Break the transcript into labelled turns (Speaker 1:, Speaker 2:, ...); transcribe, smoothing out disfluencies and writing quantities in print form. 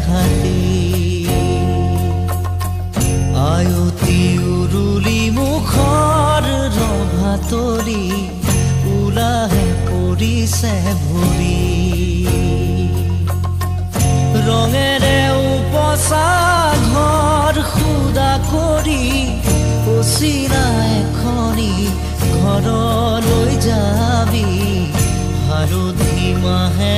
Speaker 1: ঘাটি আয়তি উৰুলি মুখৰ ৰভাতলি ওলাহে পৰিছে ভৰি ৰঙেৰে উপচা ঘৰ খুদা কৰি পচিৰা এখনি ঘৰলৈ যাবি হালধি মাহে